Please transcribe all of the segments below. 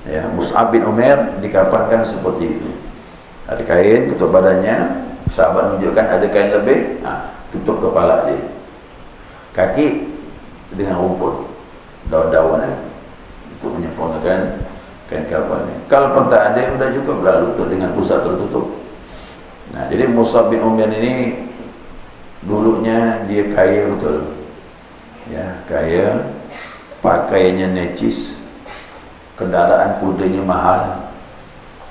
Ya, Mus'ab bin Umair dikafankan seperti itu. Ada kain tutup badannya, sahabat menunjukkan ada kain lebih, tutup kepala dia. Kaki dengan rumput, daun-daunan untuk menyempurnakan kain kafannya. Kalau pun tak ada, sudah cukup lah lutut dengan pusat tertutup. Nah, jadi Mus'ab bin Umair ini dulunya dia kaya betul. Ya, kaya, pakaiannya necis, kendaraan kudanya mahal.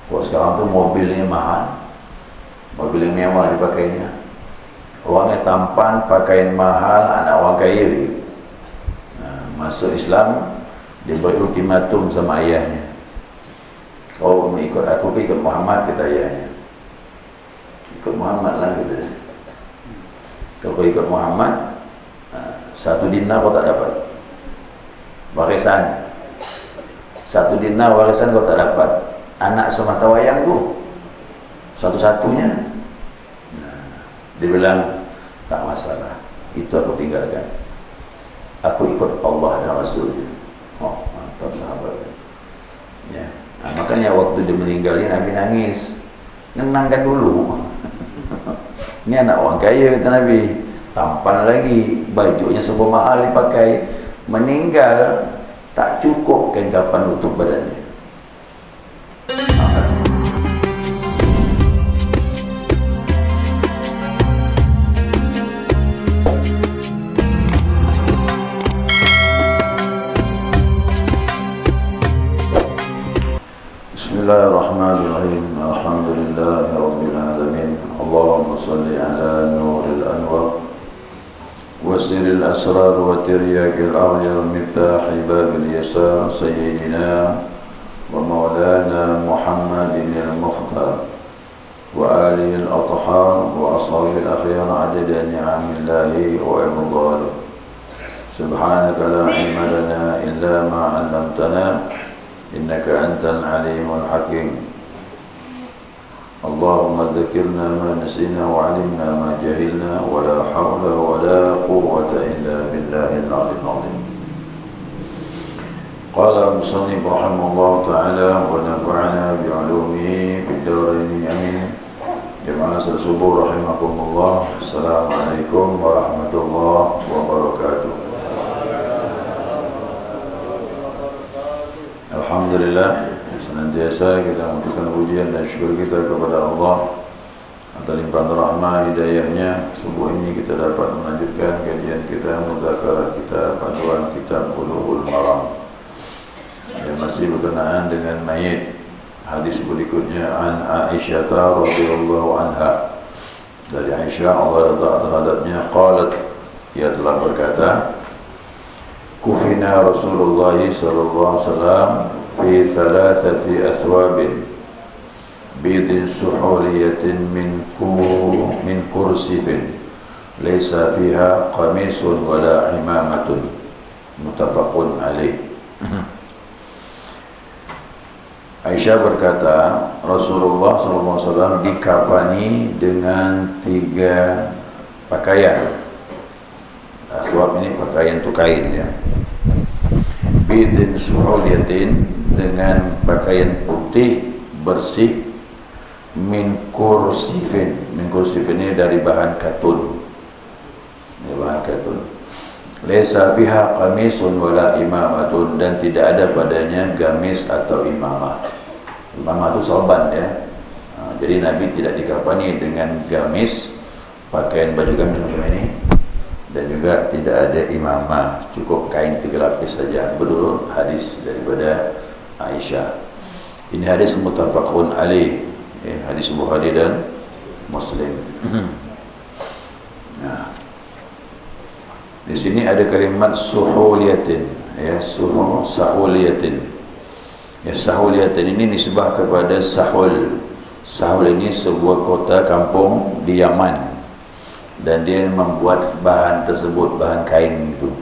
Kalau sekarang tu mobilnya mahal, mobil yang mewah dipakainya. Orangnya tampan, pakaian mahal, anak orang kaya. Nah, masuk Islam, dia beri ultimatum sama ayahnya. Kau mau ikut aku ke ikut Muhammad, kata ayahnya. Ikut Muhammad lah, kata dia. Kalau kau ikut Muhammad, 1 dinar kau tak dapat warisan. 1 dinar warisan kau tak dapat. Anak semata wayang tu satu-satunya. Dia bilang, tak masalah, itu aku tinggalkan, aku ikut Allah dan Rasulnya. Oh, mantap sahabat ya. Nah, makanya waktu dia meninggal, Nabi nangis, nenangkan dulu. Ini anak orang kaya, kata Nabi, tampan lagi, bajunya semua mahal dipakai, meninggal tak cukup kain kafan tutup badannya. Bismillahirrahmanirrahim. Alhamdulillahi rabbil alamin. Allahumma salli ala nuril anwar wasiril asrar wa tiryakil a'yar miftahi babil yasar sayyidina wa maulana Muhammadin al-Mukhtar wa alihi al-athhar wa ashabil akhyar adada ni'amillahi wa ibadalih. Subhanaka la ilma lana illa ma 'allamtana innaka antal alimul hakim. Allahumma dzakirna ma nasina wa 'allimna ma jahilna wa la hawla wa la quwwata illa billahil 'aliyyil 'azim. Qala musannif rahimahullahu ta'ala wa nafa'ana bi 'ulumihi fid dharain amin. Jamaah subuh rahimakumullah. Assalamualaikum warahmatullahi wabarakatuh. Alhamdulillah, senantiasa kita mengucapkan pujian dan syukur kita kepada Allah atas limpahan rahmah hidayahnya. Subuh ini kita dapat melanjutkan kajian kita, mudzakarah kita, panduan kitab Bulughul Maram yang masih berkenaan dengan mayit. Hadis berikutnya an Aisyah radhiyallahu anha, dari Aisyah Allah radha terhadapnya, qalat, ia telah berkata, kufina Rasulullah sallallahu alaihi wasallam fi thalathati athwabin bidin suhuliyatin min kursifin laysa fiha qamisun wala imamatun, muttafaqun alaih. Aisyah berkata, Rasulullah sallallahu alaihi wasallam dikafani dengan 3 pakaian. Aswab ini pakaian tu kain ya. Bidin suhuliyatin, dengan pakaian putih bersih, min kursifin. Min kursifin ini dari bahan katun. Ini bahan katun. Laisa fiha qamisun wala imamatun, dan tidak ada padanya gamis atau imamah. Imamah itu sorban ya. Jadi Nabi tidak dikafani dengan gamis, pakaian baju gamis macam ini, dan juga tidak ada imamah, cukup kain 3 lapis saja. Menurut hadis daripada Aisyah. Ini hadis muttafaqun alaih, hadis Bukhari dan Muslim. Nah, di sini ada kalimat suhuliyatin, ya, sahuliyatin. Ya, sahuliyatin ini nisbah kepada Sahul. Sahul ini sebuah kota kampung di Yaman, dan dia membuat bahan tersebut, bahan kain itu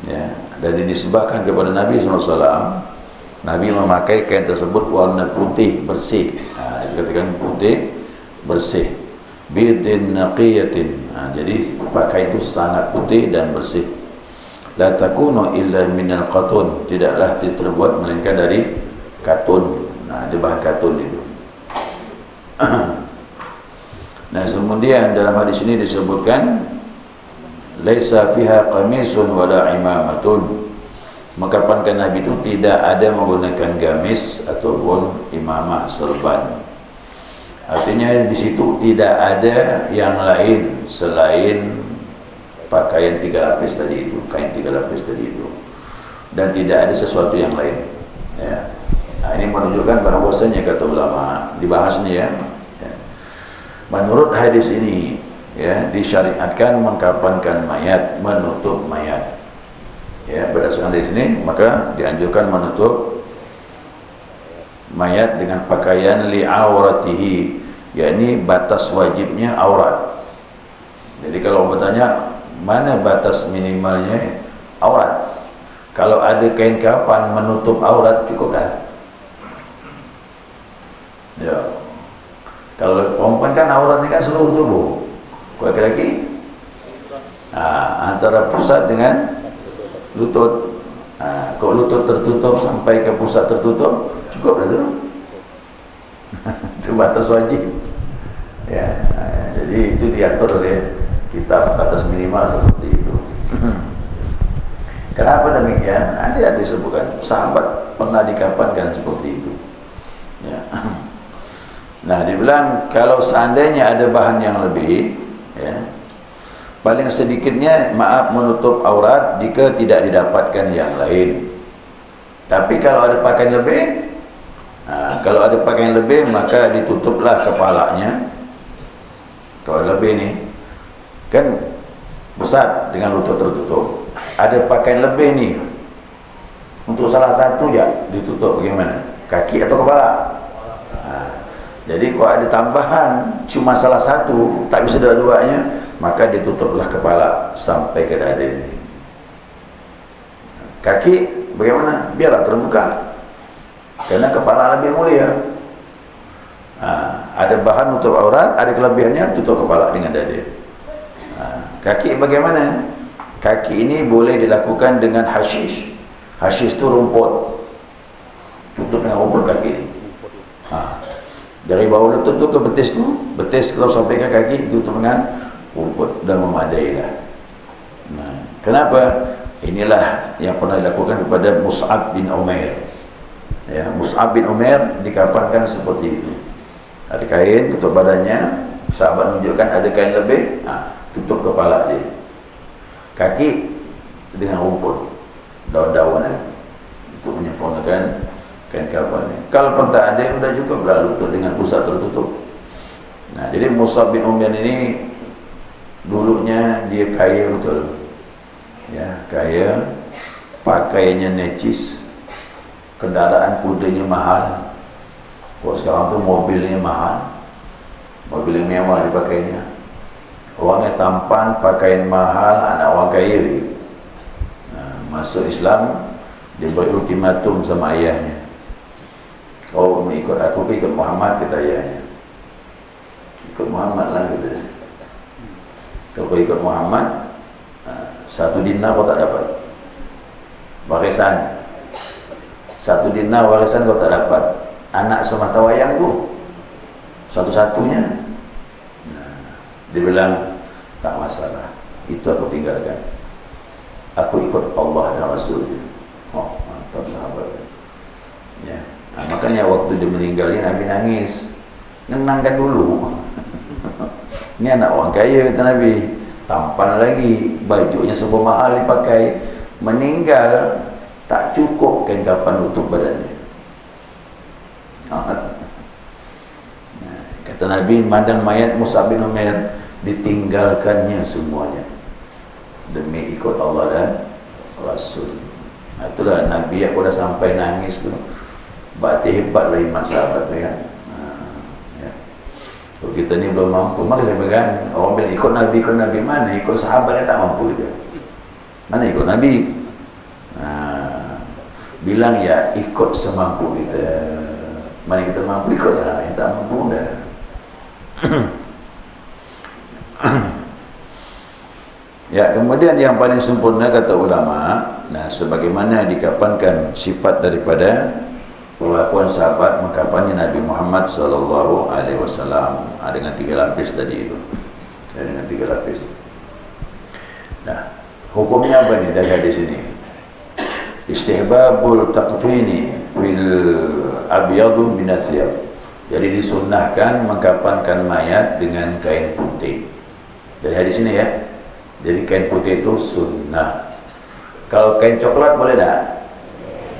ya, dan dinisbahkan kepada Nabi SAW. Nabi memakai kain tersebut warna putih bersih, dikatakan putih bersih, bidin naqiyatin. Jadi pakai itu sangat putih dan bersih. La takunu illa minal qatun, tidaklah terbuat melainkan dari katun. Nah, dia bahan katun itu. Nah, kemudian dalam hadis ini disebutkan laisa fiha qamisun wala imamatun. Mengkapankan Nabi itu tidak ada menggunakan gamis ataupun imamah, serban. Artinya di situ tidak ada yang lain selain pakaian 3 lapis tadi itu, kain 3 lapis tadi itu, dan tidak ada sesuatu yang lain. Ya. Nah, ini menunjukkan bahwasanya kata ulama dibahas nih ya. Menurut hadis ini ya disyariatkan mengkafankan mayat, menutup mayat. Ya, berdasarkan dari sini maka dianjurkan menutup mayat dengan pakaian li'auratihi, yakni batas wajibnya aurat. Jadi kalau bertanya mana batas minimalnya aurat, kalau ada kain kafan menutup aurat cukup dah. Ya. Kalau perempuan kan auratnya kan seluruh tubuh. Kalau laki-laki antara pusat dengan lutut. Kalau lutut tertutup sampai ke pusat tertutup cukup dah tu. Itu batas wajib. Ya, jadi itu diatur oleh kitab batas minimal seperti itu. Kenapa demikian? Nanti ada disebutkan sahabat pernah dikafankan seperti itu. Ya. Nah, dibilang kalau seandainya ada bahan yang lebih, ya, paling sedikitnya maaf menutup aurat jika tidak didapatkan yang lain. Tapi kalau ada pakaian lebih, kalau ada pakaian lebih maka ditutuplah kepalanya. Kalau lebih ni kan besar dengan lutut tertutup, ada pakaian lebih ni untuk salah satu je ditutup, bagaimana? Kaki atau kepala? Jadi kalau ada tambahan cuma salah satu, tak bisa dua-duanya, maka ditutuplah kepala sampai ke dada ini. Kaki bagaimana? Biarlah terbuka, karena kepala lebih mulia. Ada bahan untuk aurat, ada kelebihannya tutup kepala dengan dada. Kaki bagaimana? Kaki ini boleh dilakukan dengan hashish. Hashish itu rumput, tutup dengan rumput kaki ini. Dari bawah lutut tu ke betis tu, betis kalau sampai ke kaki tutup dengan rumput dan memadai dah. Nah, kenapa? Inilah yang pernah dilakukan kepada Mus'ab bin Umair. Ya, Mus'ab bin Umair dikafankan seperti itu. Ada kain tutup badannya, sahabat menunjukkan ada kain lebih, tutup kepala dia. Kaki dengan rumput, daun-daunan untuk menyempurnakan kain kafan ni. Kalau pun tak ada, sudah cukup lah lutut dengan pusat tertutup. Nah, jadi Mus'ab bin Umair ini dulunya dia kaya betul. Ya, kaya, pakaiannya necis, kendaraan kudanya mahal. Kalau sekarang tu mobilnya mahal, mobil yang mewah dipakainya. Orangnya tampan, pakaian mahal, anak orang kaya. Masuk Islam, dia beri ultimatum sama ayahnya. Kau ikut aku ke ikut Muhammad, kata ayahnya. Ikut Muhammad lah, kata dia. Kalau kau ikut Muhammad, 1 dinar kau tak dapat warisan. 1 dinar warisan kau tak dapat. Anak semata wayang tu satu-satunya. Dia bilang tak masalah, itu aku tinggalkan, aku ikut Allah dan Rasulnya. Oh, mantap sahabat ya. Makanya waktu dia meninggal ini Nabi nangis, nenangkan dulu. Ini anak orang kaya, kata Nabi, tampan lagi, bajunya semua mahal dipakai, meninggal tak cukup kain kafan nutup badannya. Kata Nabi, mandang mayat Mus'ab bin Umair, ditinggalkannya semuanya demi ikut Allah dan Rasul. Itulah Nabi yang dah sampai nangis tu. Berarti hebatlah iman sahabat tu kan. Ya. Kalau kita ni belum mampu, maka saya pegang orang bilang ikut Nabi mana? Ikut sahabat yang tak mampu juga. Mana ikut Nabi? Bilang ya ikut semampu kita. Mana kita mampu ikutlah, yang tak mampu dah. Ya, kemudian yang paling sempurna kata ulama, nah sebagaimana dikafankan sifat daripada perlakuan kelakuan sahabat mengkafannya Nabi Muhammad sallallahu alaihi wasallam dengan 3 lapis tadi itu. Dengan 3 lapis. Nah, hukumnya apa nih dari hadis ini? Istihbabul taqfini fil abyadu min athiyab. Jadi disunnahkan mengkafankan mayat dengan kain putih. Dari hadis ini ya. Jadi kain putih itu sunnah. Kalau kain coklat boleh tak?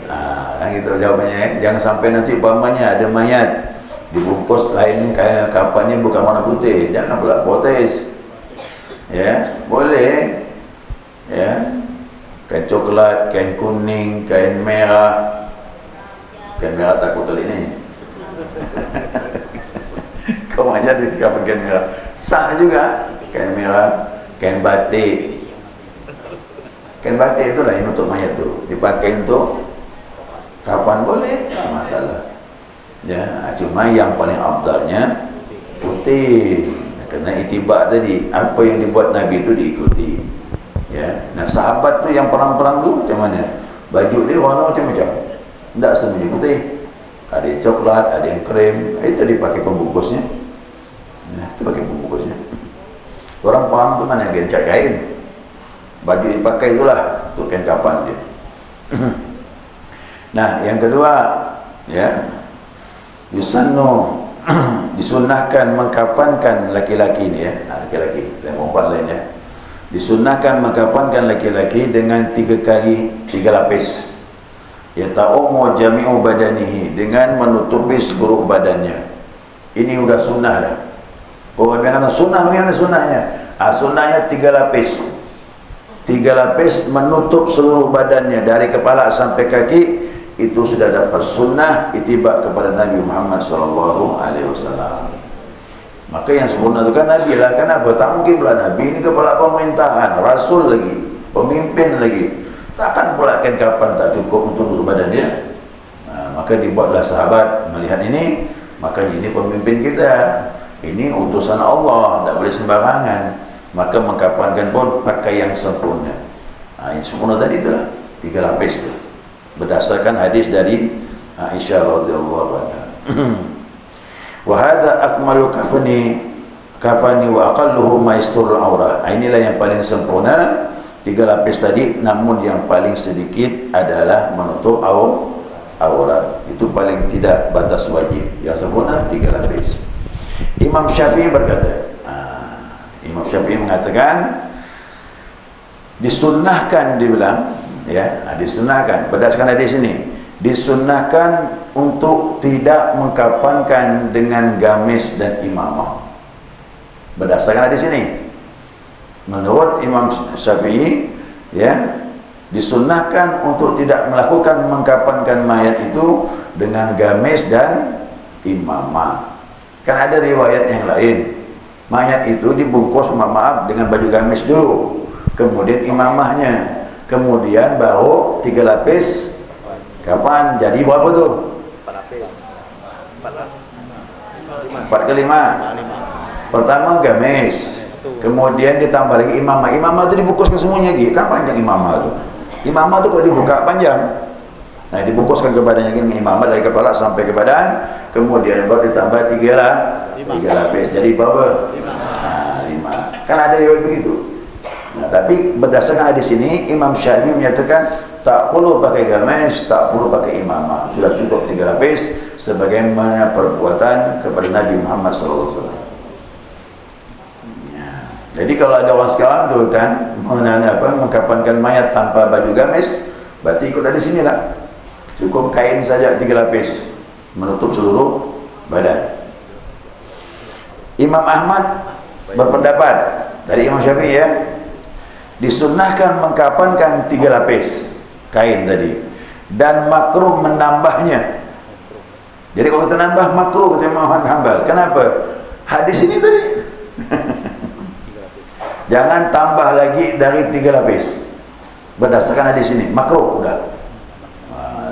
Nah, gitu jawabannya. Jangan sampai nanti umpamanya ada mayat dibungkus lainnya kayak kapannya bukan warna putih, jangan pula protes. Ya, boleh. Ya. Kain coklat, kain kuning, kain merah. Kain merah takut kali ini. Kau mayat di kain merah. Sah juga kain merah, kain batik. Kain batik itulah yang untuk mayat tu. Dipakai untuk kapan boleh, tak masalah. Ya, cuma yang paling afdalnya putih. Kerana itibak tadi, apa yang dibuat Nabi itu diikuti. Ya, nah sahabat tu yang perang-perang tu macam mana? Baju dia warna macam-macam. Tak semuanya putih. Ada yang coklat, ada yang krem. Itu dipakai pembungkusnya. Ya, itu pakai pembungkusnya. Orang perang tu mana yang cat kain? Baju dipakai itulah untuk kain kapan dia. Nah, yang kedua, ya, yusannu disunnahkan mengkafankan laki-laki ni ya, laki-laki dan perempuan lain ya. Disunnahkan mengkafankan laki-laki dengan 3 kali 3 lapis. Ya ta'ummu jami'u badanihi, dengan menutupi seluruh badannya. Ini sudah sunnah dah. Bagaimana sunnah? Bagaimana sunnahnya? Sunnahnya 3 lapis. 3 lapis menutup seluruh badannya dari kepala sampai kaki. Itu sudah dapat sunnah itibak kepada Nabi Muhammad sallallahu alaihi wasallam. Maka yang sempurna itu kan Nabi lah. Kenapa? Tak mungkin pula Nabi ini kepala pemerintahan, rasul lagi, pemimpin lagi. Takkan pula kain kapan tak cukup untuk nutup badan dia. Maka dibuatlah sahabat melihat ini. Makanya ini pemimpin kita, ini utusan Allah, tak boleh sembarangan. Maka mengkafankan pun pakai yang sempurna. Yang sempurna tadi itulah 3 lapis itu. Berdasarkan hadis dari Aisyah radhiyallahu anha. Wa hadza akmalu kafani wa aqalluhu ma yasturul aurah. Inilah yang paling sempurna 3 lapis tadi, namun yang paling sedikit adalah menutup aurat. Itu paling tidak batas wajib. Yang sempurna 3 lapis. Imam Syafi'i berkata, Imam Syafi'i mengatakan disunnahkan, dibilang ya, disunnahkan berdasarkan hadis ini, disunnahkan untuk tidak mengkafankan dengan gamis dan imamah. Berdasarkan hadis ini, menurut Imam Syafi'i, ya, disunnahkan untuk tidak melakukan mengkafankan mayat itu dengan gamis dan imamah. Kan ada riwayat yang lain, mayat itu dibungkus, maaf, dengan baju gamis dulu, kemudian imamahnya, kemudian baru 3 lapis kapan. Jadi berapa tu? 4 lapis. 4 kali 5. Pertama gamis, kemudian ditambah lagi imamah. Imamah tu dibungkuskan semuanya lagi. Kan panjang imamah tu. Imamah tu kalau dibuka panjang. Nah, dibungkuskan ke badannya dengan imamah dari kepala sampai ke badan, kemudian baru ditambah 3 lapis. Jadi berapa? 5. Kan ada riwayat begitu. Nah, tapi berdasarkan hadis ini, Imam Syafi'i menyatakan tak perlu pakai gamis, tak perlu pakai imamah, sudah cukup 3 lapis sebagaimana perbuatan kepada Nabi Muhammad SAW. Ya. Jadi kalau ada orang sekarang tu kan mengkafankan mayat tanpa baju gamis, berarti ikut dari sinilah, cukup kain saja 3 lapis menutup seluruh badan. Imam Ahmad berpendapat dari Imam Syafi'i, ya, disunnahkan mengkafankan 3 lapis kain tadi, dan makruh menambahnya. Jadi kalau kita nambah makruh, kata Imam Hanbal. Kenapa? Hadis ini tadi. Jangan tambah lagi dari 3 lapis. Berdasarkan hadis ini makruh dah.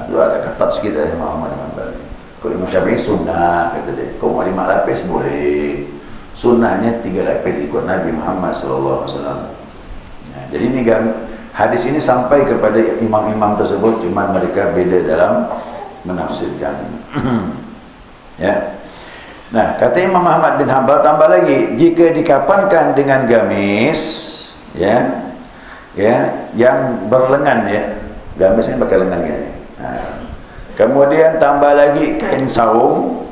Itu agak ketat sikit dari Imam Hanbal. Kalau Imam Syafi'i sunnah, kata dia. Kau mau 5 lapis boleh. Sunnahnya 3 lapis ikut Nabi Muhammad SAW. Jadi ini hadis ini sampai kepada imam-imam tersebut, cuma mereka beda dalam menafsirkan. Ya. Nah, kata Imam Ahmad bin Hanbal, tambah lagi, jika dikapankan dengan gamis, ya, yang berlengan, ya, gamisnya pakai lengan ya. Kemudian tambah lagi kain sarung,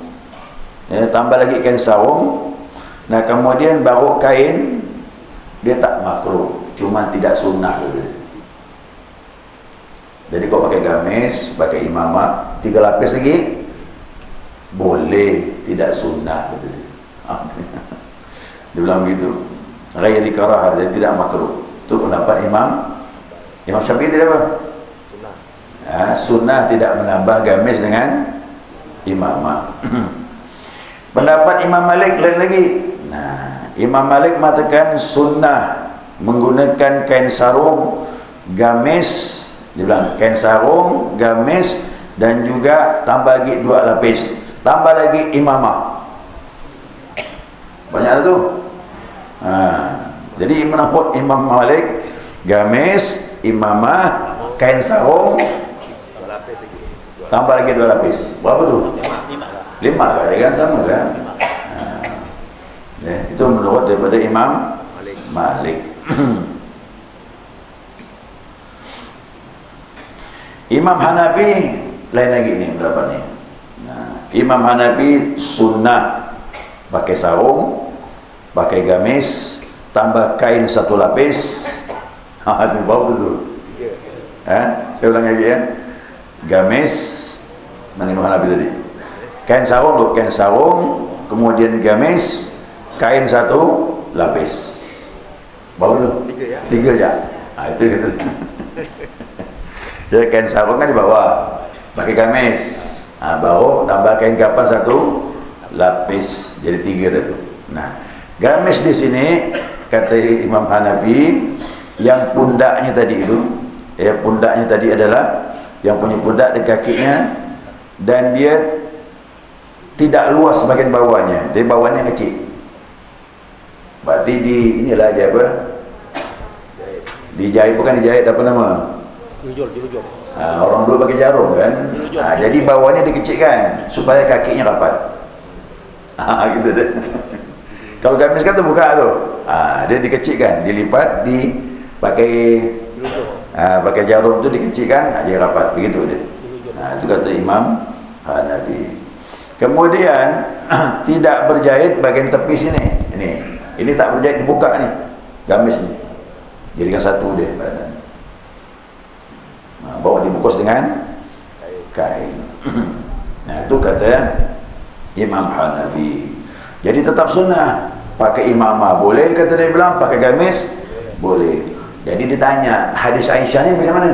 ya, tambah lagi kain sarung. Nah, kemudian baru kain, dia tak makruh, cuma tidak sunnah. Jadi kau pakai gamis, pakai imamah 3 lapis lagi boleh, tidak sunnah, kata dia. Dia bilang begitu, ghairi karahah, jadi tidak makruh. Itu pendapat Imam Syafi'i. Tidak apa? Sunnah tidak menambah gamis dengan imamah. Pendapat Imam Malik lain lagi. Nah, Imam Malik mengatakan sunnah menggunakan kain sarung, gamis. Dia bilang kain sarung, gamis, dan juga tambah lagi 2 lapis, tambah lagi imamah. Banyak tu. Jadi Imam Malik, gamis, imamah, kain sarung, tambah lagi 2 lapis. Berapa tu? 5 kan? Dia kan sama kan? Ya, itu menurut daripada Imam Malik. Imam Hanafi lain lagi ni pendapat ni. Imam Hanafi sunnah pakai sarung, pakai gamis, tambah kain 1 lapis. Itu berapa tu? Saya ulang lagi ya. Gamis, mana Imam Hanafi tadi? Kain sarung tu, kain sarung, kemudian gamis, kain 1 lapis. Berapa tu? 3 ya. Itu gitu. Dia kain sarung kan di bawah, pakai gamis, baru tambah kain kapan 1 lapis, jadi 3 dah tu. Nah, gamis di sini kata Imam Hanafi, yang pundaknya tadi itu, pundaknya tadi adalah yang punya pundak dan kakinya, dan dia tidak luas bagian bawahnya, dari bawahnya kecil. Berarti inilah dia apa? Dijahit, bukan dijahit, apa nama? Julur. Orang dulu pakai jarum kan. Jadi bawahnya dikecilkan supaya kakinya rapat. Gitu deh. Kalau gamis kan terbuka tu. Dia dikecilkan, dilipat, pakai jarum tu dikecilkan, dia rapat. Begitu dia. Itu kata Imam Hanafi. Kemudian tidak berjahit bagian tepi sini. Ini tak berjahit, dibuka ni gamis ni. Jadikan satu dia badan. Bawa dibungkus dengan kain. Nah, itu kata Imam Hanafi. Jadi tetap sunnah pakai imamah boleh, kata dia bilang, pakai gamis boleh. Jadi ditanya, hadis Aisyah ni macam mana?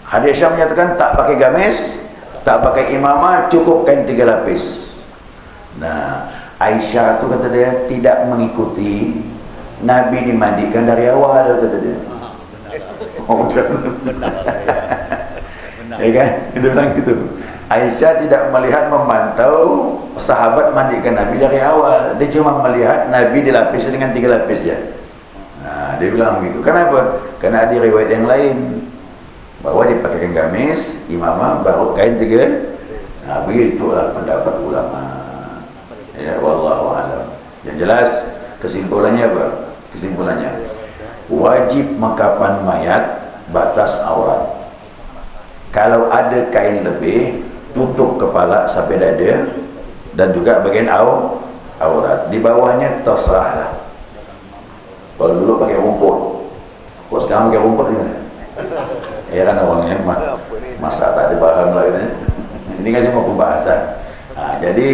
Hadis Aisyah menyatakan tak pakai gamis, tak pakai imamah, cukup kain 3 lapis. Nah, Aisyah tu kata dia tidak mengikuti Nabi dimandikan dari awal, kata dia. Ya kan? Dia bilang gitu. Aisyah tidak melihat, memantau sahabat mandikan Nabi dari awal. Dia cuma melihat Nabi dilapisi dengan 3 lapis ya. Dia bilang begitu. Kenapa? Karena ada riwayat yang lain bahwa dipakaikan gamis, imamah, baru kain 3. Begitulah pendapat ulama. Ya, wallahu a'lam. Yang jelas kesimpulannya apa? Kesimpulannya wajib mengkapan mayat batas aurat. Kalau ada kain lebih, tutup kepala sampai dada dan juga bagian aurat. Di bawahnya terserahlah. Kalau dulu pakai rumput, kok sekarang pakai rumput gimana? Ya kan orangnya masa tak ada bahan lah gitu. Ini kan cuma pembahasan. Jadi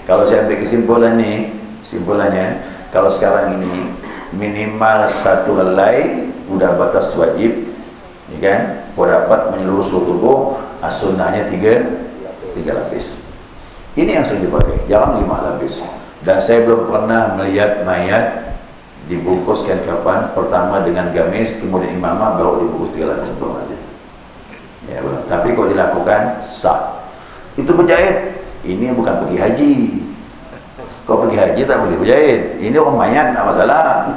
kalau saya ambil kesimpulannya, kalau sekarang ini minimal 1 helai udah batas wajib, ya kan? Kau dapat menyeluruh seluruh tubuh, sunnahnya 3 lapis. Ini yang sering dipakai, jangan 5 lapis. Dan saya belum pernah melihat mayat dibungkuskan kapan, pertama dengan gamis, kemudian imamah, baru dibungkus 3 lapis, belum ada. Ya, belum. Tapi kalau dilakukan sah. Itu berjahit. Ini bukan pergi haji. Kau pergi haji tak boleh berjahit. Ini orang mayat, tak masalah.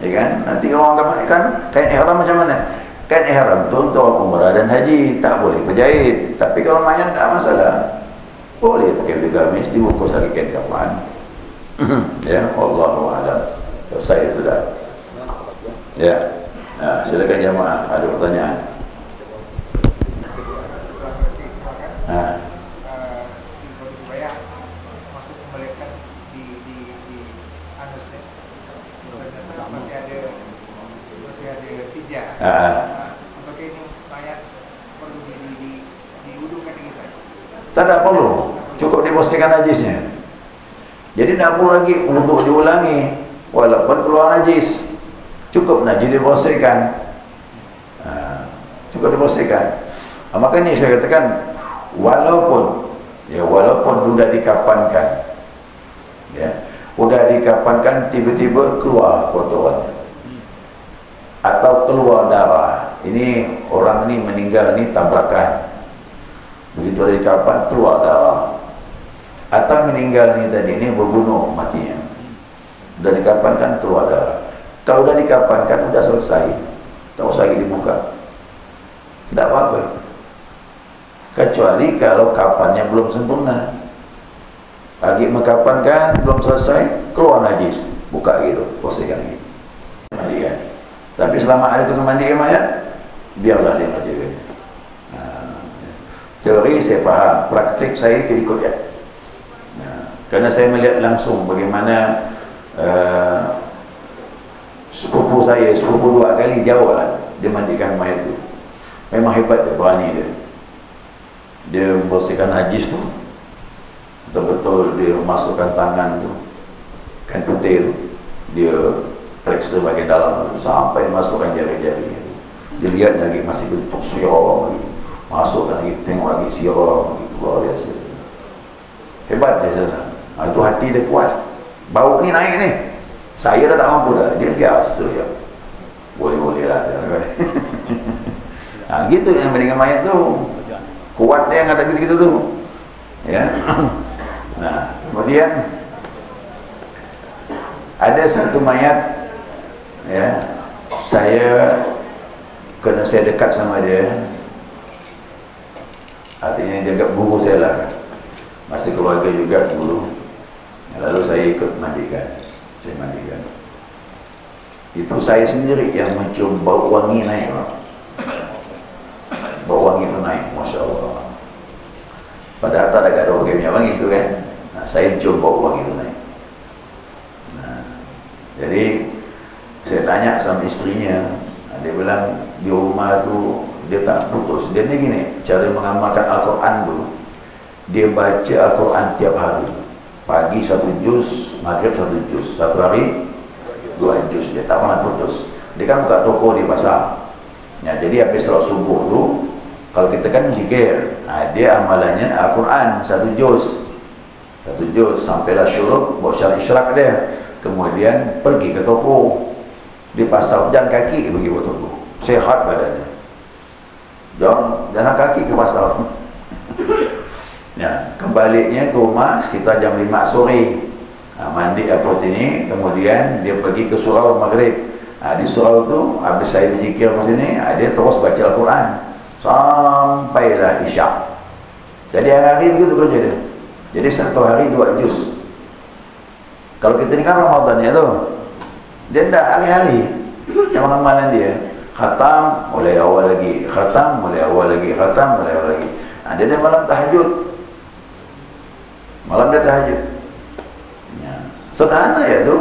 Ya kan? Nanti orang kan kain ihram macam mana? Kan ihram tu untuk orang umrah dan haji, tak boleh berjahit. Tapi kalau mayat tak masalah, boleh pakai baju gamis, dibungkus lagi kain kafan. Ya, wallahu a'lam. Selesai sudah. Ya. Nah, silakan jemaah, ada pertanyaan. Apakah ini mayat perlu diwudukan lagi Ustaz? Tak perlu, cukup dibersihkan najisnya. Jadi tak perlu lagi wuduk diulangi walaupun keluar najis. Cukup najis dibersihkan. Cukup dibersihkan. Makanya saya katakan walaupun sudah dikapankan, ya, sudah dikapankan tiba-tiba keluar kotorannya atau keluar darah, ini orang ni meninggal ni tabrakan, begitu ada dikapan keluar darah, atau meninggal ni tadi ni berbunuh matinya, sudah dikapankan keluar darah. Kalau sudah dikapankan sudah selesai, tak usah lagi dibuka, tak apa-apa, kecuali kalau kapannya belum sempurna, lagi mengkapankan belum selesai, keluar najis, buka gitu, bersihkan lagi, mandikan. Tapi selama ada tukang mandikan mayat, biarlah dia menjaga. Teori saya faham, praktik saya ikut ya. Kerana saya melihat langsung bagaimana sepupu saya, sepupu 2 kali jauh lah dia mandikan mayat tu. Memang hebat dia, berani dia. Dia bersihkan najis tu, betul-betul dia masukkan tangan tu, kan putih tu, dia periksa bahagian dalam sampai dimasukkan jari-jari itu. Dia lihat lagi masih bentuk siram lagi, masukkan lagi, tengok lagi siram lagi, luar biasa. Hebat dia sana. Itu hati dia kuat. Bau ni naik ni, saya dah tak mampu dah, dia biasa ya. Boleh-boleh lah. Gitu yang dengan mayat tu, kuat dia yang ada gitu-gitu tu, ya. Nah, kemudian ada satu mayat, ya, kerana saya dekat sama dia, artinya dia agak guru saya lah, masih keluarga juga dulu, lalu saya ikut mandikan, itu saya sendiri yang mencium bau wangi naik, bau wangi itu naik, Masya Allah, padahal tak ada pakai minyak wangi itu kan. Saya cium bau wangi itu naik. Jadi saya tanya sama istrinya, dia bilang di rumah tu dia tak putus. Dia ni gini, cara mengamalkan Al-Quran tu, dia baca Al-Quran tiap hari, pagi 1 juz, maghrib 1 juz, satu hari 2 juz, dia tak pernah putus. Dia kan buka toko di pasar, ya, jadi habis salat subuh tu, kalau kita kan zikir, dia amalannya Al-Quran 1 juz sampailah syuruk, bawa syarat isyarak dia, kemudian pergi ke toko di pasar, jalan kaki pergi ke toko, sehat badannya, jalan kaki ke pasar. Ya, kembaliknya ke rumah sekitar jam 5 sore, mandi apa ini, kemudian dia pergi ke surau maghrib. Di surau tu habis saya berzikir di sini, dia terus baca Al-Quran sampailah isyak. Jadi hari begitu kerja dia. Jadi satu hari 2 juz. Kalau kita ni kan Ramadan ya tu, dia tidak hari-hari yang amalan dia. Khatam mulai awal lagi, khatam mulai awal lagi, khatam mulai awal lagi. Dia malam tahajud, malam dia tahajud. Ya. Sederhana ya tu,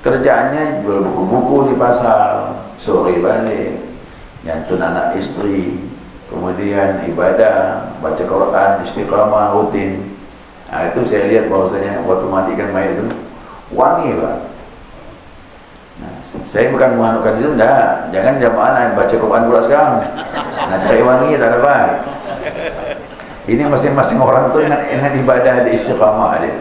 kerjaannya jual buku-buku di pasar, sore balik, nyantun anak istri, kemudian ibadah, baca Quran, istiqamah rutin. Itu saya lihat bahwasanya waktu mandikan mayat itu wangi lah. Saya bukan menganukan itu, enggak. Jangan jamaah baca Quran pula sekarang. Cari wangi tak dapat. Ini masing-masing orang tu dengan ibadah di istiqamah dia.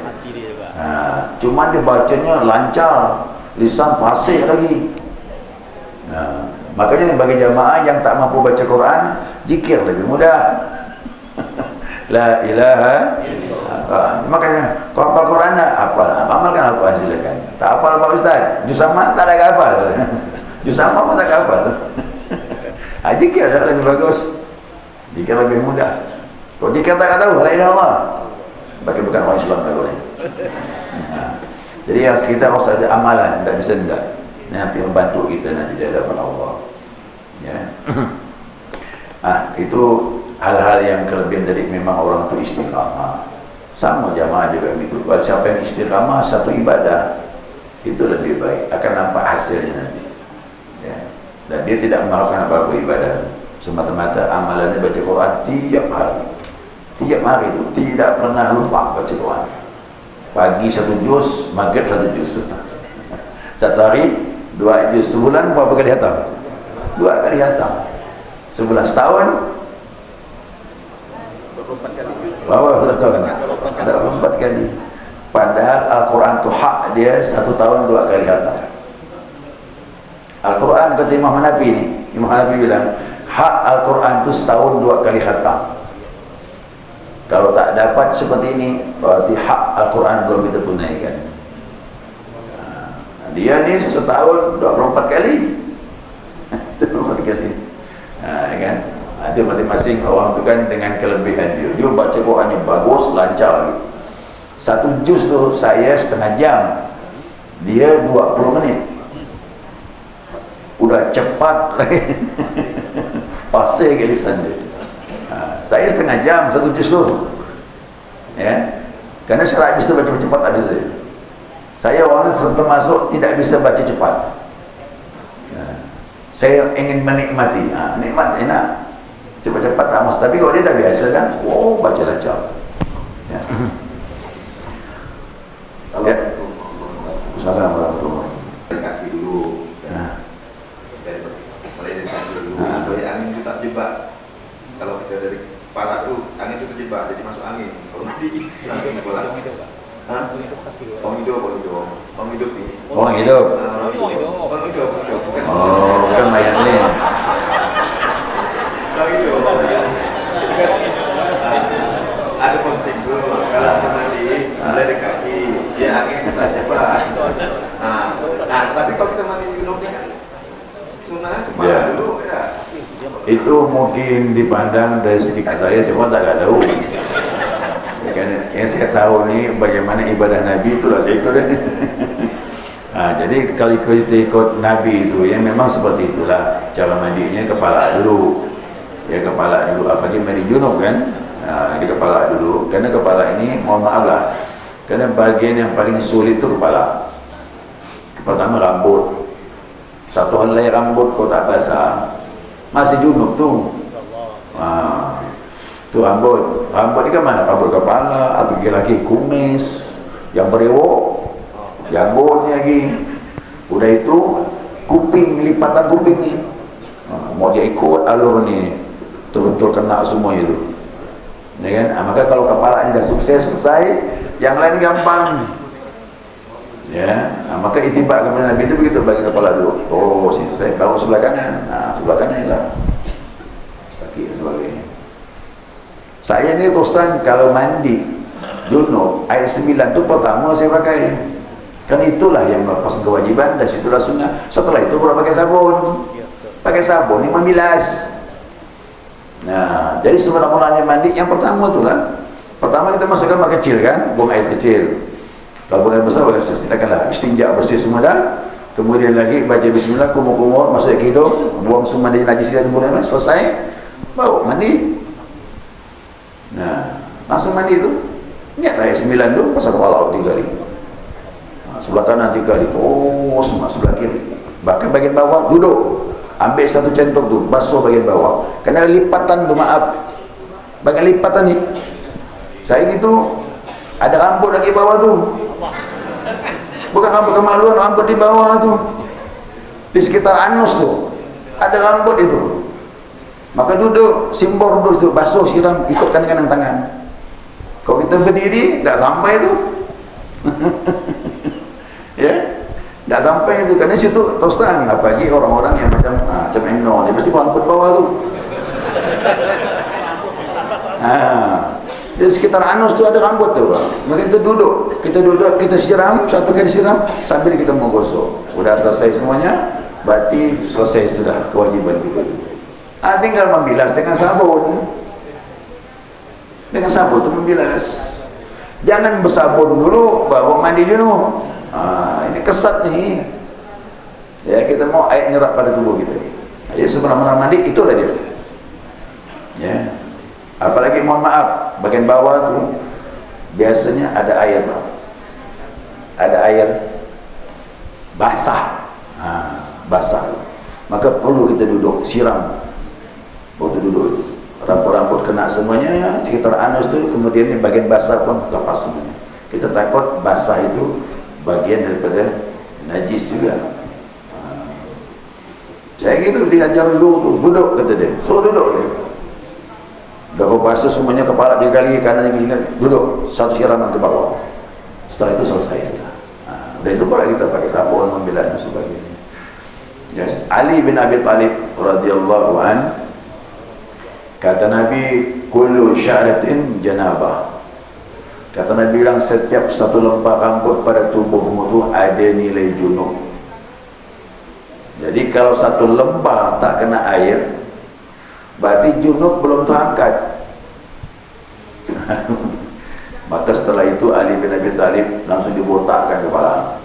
Cuma dia bacanya lancar, lisan fasih lagi. Makanya bagi jamaah yang tak mampu baca Quran, zikir lebih mudah. La ilaha illallah. Makanya kau hafal Quran tak? Hafal. Amalkan Al-Quran silakan. Tak hafal Pak Ustaz? Juz amma tak ada hafal. Juz amma pun tak hafal. Zikir lebih bagus, zikir lebih mudah. Kalau zikir tak tahu la ilaha illallah, bagi bukan orang Islam tak boleh. Jadi kita harus ada amalan, tidak bisa tidak. Nanti membantu kita nanti di hadapan Allah. Ya. Itu hal-hal yang kelebihan tadi, memang orang itu istiqamah. Sama jamaah juga begitu. Kalau siapa yang istiqamah satu ibadah, itu lebih baik, akan nampak hasilnya nanti. Ya. Dan dia tidak melakukan apa-apa ibadah, semata-mata amalannya baca Quran tiap hari. Tiap hari itu tidak pernah lupa baca Quran. Pagi 1 juz, maghrib 1 juz. Satu hari 2 juz. Sebulan berapa kali khatam? 2 kali khatam. Sebulan, setahun 24 kali. berapa tahun? 24 kali. Padahal Al-Quran itu hak dia 1 tahun 2 kali khatam. Al-Quran kata Imam Hanafi ni, Imam Hanafi bilang hak Al-Quran itu setahun 2 kali khatam. Kalau tak dapat seperti ini, berarti hak Al-Quran belum kita tunaikan. Dia ni setahun 24 kali 24 kali. Kan? Itu masing-masing orang tu kan dengan kelebihan dia. Dia baca Quran yang bagus, lancar. 1 juz tu saya setengah jam, dia 20 menit. Udah cepat lagi. Pasir ke lisan dia. Saya setengah jam 1 juz tu. Ya. Karena saya bisa baca cepat habis saya. Saya orang termasuk tidak bisa baca cepat. Saya ingin menikmati. Nikmat enak. Cepat-cepat tak masalah. Tapi kalau dia dah biasa kan, oh baca lancar. Ya. Assalamualaikum warahmatullahi wabarakatuh. Kaki dulu. Mulai dari kaki dulu. Supaya angin itu tak jebak. Kalau kita dari kepala tu, angin itu terjebak, jadi masuk angin. Kalau mandi langsung bola. Orang hidup ni. Orang hidup. Orang hidup. Bukan. Oh, bukan mayat ni. Orang hidup. Ada posting tu, kalau kita mandi, mulai dari kaki, dia angin itu tak jebak. Tapi kalau kita mandi junub ni kan sunnah kepala dulu, ya. Itu mungkin dipandang dari segi saya semua tak tahu. Kan yang saya tahu ni bagaimana ibadah Nabi, itulah saya ikut. Jadi kalau kita ikut Nabi itu, ya memang seperti itulah cara mandinya, kepala dulu. Ya kepala dulu, apalagi mandi junub kan. Di kepala dulu, karena kepala ini mohon maaf lah, karena bagian yang paling sulit itu kepala. Pertama rambut. Satu helai rambut kau tak basah, masih junub tu. Tu rambut ni kan mana? Rambut kepala, apalagi lagi kumis, yang berewok, janggutnya lagi. Udah itu kuping, lipatan kuping ni. Mau dia ikut alur ni, betul-betul kena semua itu. Ya kan? Maka kalau kepala ini dah sukses selesai, yang lain gampang. Ya, maka itibak kepada Nabi itu begitu, bagi kepala dulu. Oh, selesai, baru sebelah kanan. Sebelah kanan ialah kaki dan sebagainya. Saya ni terus terang kalau mandi junub ayat 9 tu pertama saya pakai. Kan itulah yang melepas kewajiban dan situlah sunnah. Setelah itu baru pakai sabun. Pakai sabun ni membilas. Nah, jadi sebenarnya mandi yang pertama itulah. Pertama kita masukkan air kecil kan, buang air kecil. Kalau buang air besar, silakanlah istinja bersih semua dah. Kemudian lagi baca bismillah, kumur-kumur, masuk ke hidung, buang semua najis dan buang, selesai, baru mandi. Nah, langsung mandi itu. Niatlah ayat 9 tu pasal kepala 3 kali. Sebelah kanan 3 kali, terus sebelah kiri. Bahkan bagian bawah duduk. Ambil satu centok tu, basuh bagian bawah. Kena lipatan tu, maaf. Bagian lipatan ni. Saya gitu, ada rambut lagi bawah tu. Bukan rambut kemaluan, rambut di bawah tu. Di sekitar anus tu. Ada rambut itu. Maka duduk, simbol duduk tu, basuh, siram, ikut kanan tangan. Kalau kita berdiri, tak sampai tu. Ya, tak sampai tu. Kerana situ terus terang, apalagi orang-orang yang macam Eno, dia mesti rambut bawah tu. Di sekitar anus tu ada rambut tu. Maka kita duduk, kita siram, satu kali siram sambil kita menggosok. Sudah selesai semuanya, berarti selesai sudah kewajiban kita tu. Tinggal membilas dengan sabun. Dengan sabun itu membilas. Jangan bersabun dulu baru mandi dulu. Ini kesat nih. Ya, kita mau air nyerap pada tubuh kita. Jadi sebelum mandi itulah dia. Ya. Apalagi mohon maaf, bagian bawah tuh biasanya ada air, Pak. Ada air basah. Basah. Maka perlu kita duduk siram. Waktu duduk rambut-rambut kena semuanya sekitar anus tu, kemudian ni bagian basah pun lepas semuanya. Kita takut basah itu bagian daripada najis juga. Saya gitu diajar dulu tu, duduk kata dia. So duduk dia. Dah basuh semuanya kepala 3 kali, kanan kiri, duduk satu siraman ke bawah. Setelah itu selesai sudah. Dari itu pula kita pakai sabun membilas dan sebagainya. Yes. Ali bin Abi Thalib radhiyallahu an, kata Nabi, kullu sya'ratin janabah. Kata Nabi bilang, setiap satu lembar rambut pada tubuhmu tu ada nilai junub. Jadi kalau satu lembar tak kena air, berarti junub belum terangkat. Maka setelah itu Ali bin Abi Thalib langsung dibotakkan kepala.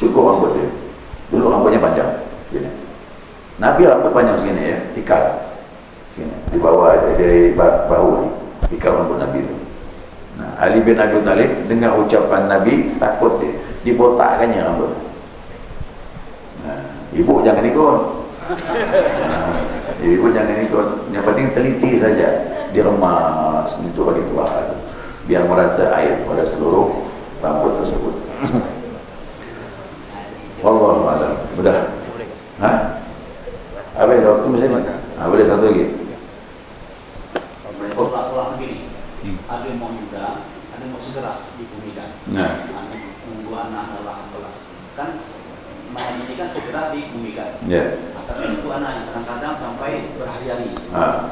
Cukup rambut dia. Dulu rambutnya panjang segini. Nabi rambut panjang segini ya, ikal sini, di bawah dari bahu ni, ikal rambut Nabi itu. Nah, Ali bin Abi Thalib dengar ucapan Nabi, takut dia dibotakkannya rambut. Nah, ibu jangan ikut. Ibu jangan ikut. Yang penting teliti saja, diremas itu bagi keluar, biar merata air pada seluruh rambut tersebut. Wallahu a'lam. Sudah? Apa ada waktu mesin ni? Boleh satu lagi. Tolak begini. Ada mau muda, ada mau segera dikumikan. Tunggu anak tolak. Kan mayat ini kan segera dikumikan. Tapi itu anaknya kadang-kadang sampai berhari-hari.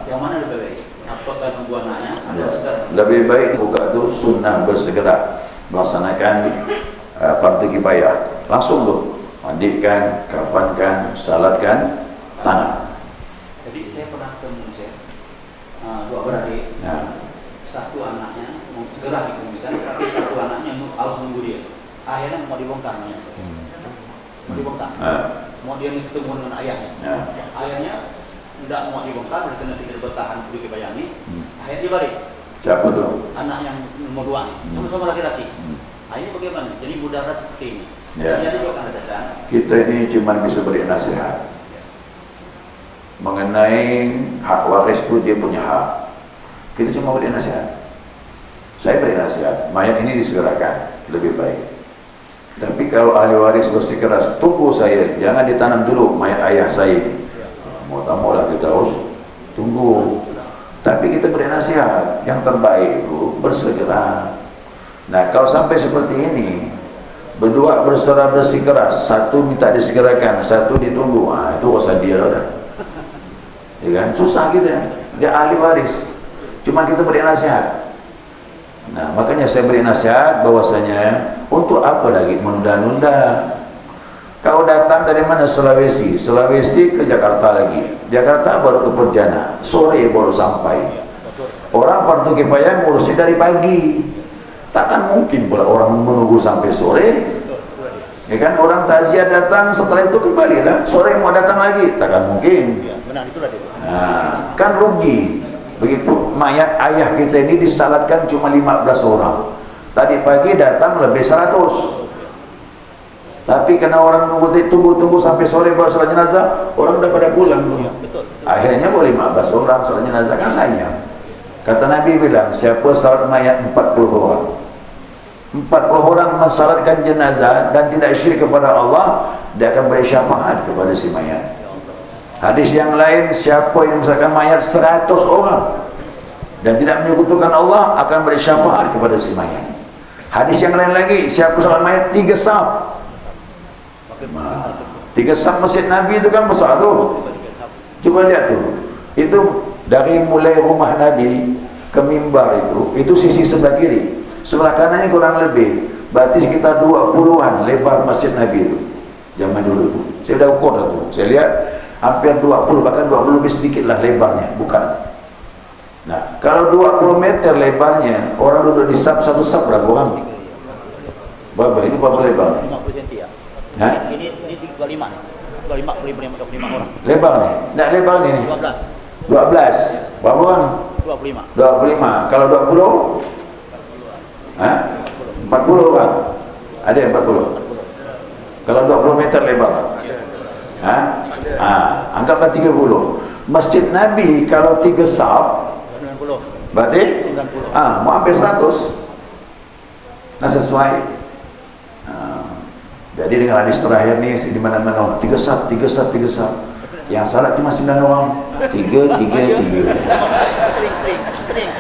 Yang mana lebih baik? Apakah nunggu anaknya atau segera? Lebih baik buka itu sunnah bersegera melaksanakan fardu kifayah. Langsung tu mandikan, kafankan, salatkan, tanam. Jadi saya pernah ketemu dua beradik. Satu anaknya mau segera dikumikan, tapi satu anaknya harus nunggu dia. Akhirnya mau dibongkar namanya. Mau dibongkar. Mau dia ketemu dengan ayahnya. Ayahnya tidak mau dibongkar, berarti nanti tidak bertahan pergi ke Bayani. Akhirnya dia balik. Siapa tu? Anak yang nomor 2, sama-sama laki-laki. Ini bagaimana? Jadi mudarat seperti ini. Jadi juga akan katakan, kita ini cuma bisa beri nasihat mengenai hak waris itu, dia punya hak. Kita cuma beri nasihat. Saya beri nasihat, mayat ini disegerakan lebih baik. Tapi kalau ahli waris bersikeras, tunggu saya, jangan ditanam dulu mayat ayah saya ini. Mau tak mau lah kita harus tunggu. Tapi kita beri nasihat, yang terbaik itu bersegera. Nah, kalau sampai seperti ini, berdua bersuara bersikeras, satu minta disegerakan, satu ditunggu, itu urusan dia lah dah. Ya kan? Susah kita, dia ahli waris. Cuma kita beri nasihat. Nah, makanya saya beri nasihat bahwasanya untuk apa lagi menunda-nunda? Kau datang dari mana? Sulawesi ke Jakarta lagi. Jakarta baru ke Pontianak, sore baru sampai. Orang fardu kifayah ngurusnya dari pagi. Takkan mungkin pula orang menunggu sampai sore. Ya kan, orang takziah datang, setelah itu kembalilah, sore mau datang lagi, takkan mungkin. benar itulah dia. Nah, kan rugi. Begitu mayat ayah kita ini disalatkan cuma 15 orang. Tadi pagi datang lebih 100. Tapi karena orang tunggu sampai sore baru salat jenazah, orang dah pada pulang. Ya, betul. Akhirnya baru 15 orang salat jenazah, kan sayang. Kata Nabi bilang, siapa salat mayat 40 orang, 40 orang mensalatkan jenazah dan tidak syirik kepada Allah, dia akan beri syafaat kepada si mayat. Hadis yang lain, siapa yang mensalatkan mayat 100 orang dan tidak menyekutukan Allah, akan beri syafaat kepada si mayat. Hadis yang lain lagi, siapa salat mayat 3 saf. 3 saf masjid Nabi itu kan besar tu. Coba lihat tu. Itu dari mulai rumah Nabi ke mimbar itu sisi sebelah kiri. Sebelah kanannya kurang lebih, berarti sekitar 20-an lebar masjid Nabi itu. Zaman dulu tu. Saya dah ukur tu. Saya lihat hampir 20, bahkan 20 lebih sedikit lah lebarnya, bukan. Nah, kalau 20 meter lebarnya, orang duduk di sab, satu sab berapa orang? Berapa? Ini berapa lebar? 50 cm ya. Hah? Ini 25 nih. 25 orang. Lebar nih? Nggak lebar nih? 12. 12. Berapa orang? 25. 25. Kalau 20? Hah? 40 orang? Ada yang 40? Kalau 20 meter lebar? Hah? Anggaplah 30. Masjid Nabi kalau 3 sab 90. berarti? 90. Mau hampir 100. Nah, sesuai. Jadi dengan hadis terakhir ni di mana-mana 3 sab. Yang salat cuma 9 orang. 3. Sering.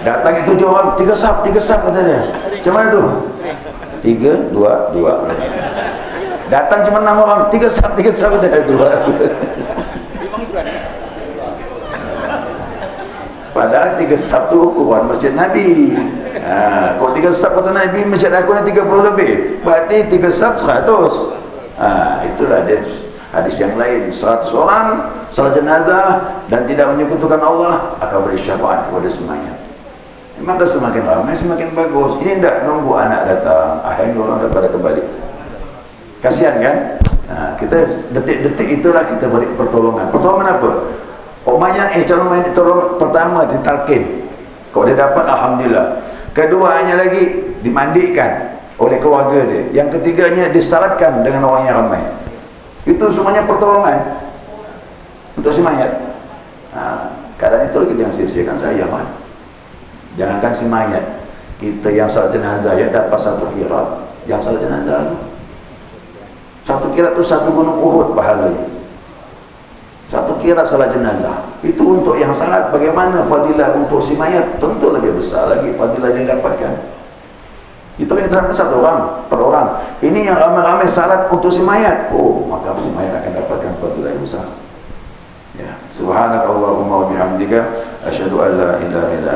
Datang itu 7 orang, 3 sab kata dia. Macam mana tu? 3, 2. Datang cuma 6 orang, 3 sab kata dia. 2. Padahal 3 sab tu ukuran Masjid Nabi. Kalau 3 sab kata Nabi, masjid aku ni 30 lebih. Berarti 3 sab 100. Itulah dia. Hadis yang lain, 100 orang salat jenazah dan tidak menyekutukan Allah akan beri syafaat kepada semayat. Maka semakin ramai semakin bagus. Ini tidak nunggu anak datang, akhirnya orang dah pada kembali. Kasihan kan? Kita detik-detik itulah kita beri pertolongan. Pertolongan apa? Mayat calon mayat ditolong pertama ditalkin. Kalau dia dapat, alhamdulillah. Keduanya lagi dimandikan oleh keluarga dia. Yang ketiganya disalatkan dengan orang yang ramai. Itu semuanya pertolongan untuk si mayat. Keadaan itu lagi yang sia-siakan, sayanglah. Jangankan si mayat, kita yang salat jenazah ya dapat 1 qirat. Yang salat jenazah itu 1 qirat itu 1 gunung Uhud pahalanya. 1 qirat salat jenazah. Itu untuk yang salat. Bagaimana fadilah untuk si mayat? Tentu lebih besar lagi fadilah yang didapatkan. Itu yang sampai 1 orang per orang. Ini yang ramai-ramai salat untuk si mayat. Maka si mayat akan dapatkan fadilah yang besar. Ya, subhanakallahumma wa bihamdika asyhadu an la ilaha illa